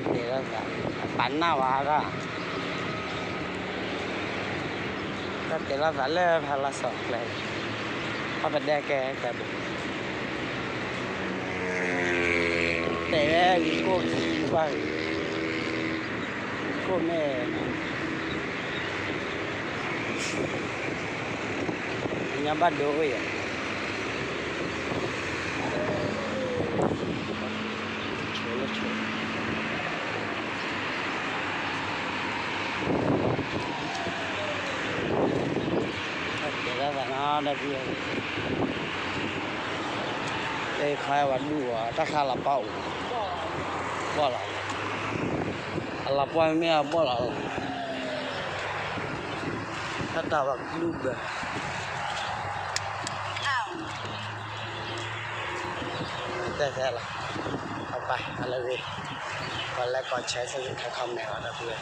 เตะแล้วก็ปั่นหน้าวาก็เตะแล้วก็เล่พาราสอกเลยเขาเป็นได้แกบุกแต่วิโก้ที่ว่าวิโก้แม่ยังบ้านดูอ่ะได้เพียงได้ขายวันดูอ่ะถ้าขายละเป้าบ่ละละเป้าไม่เอาบ่ละถ้าตาว่าลูกแบบแต่แค่ละเอาไปอะไรเว้ยก่อนแรกก่อนใช้สลิปให้คอมแนวนะเพื่อน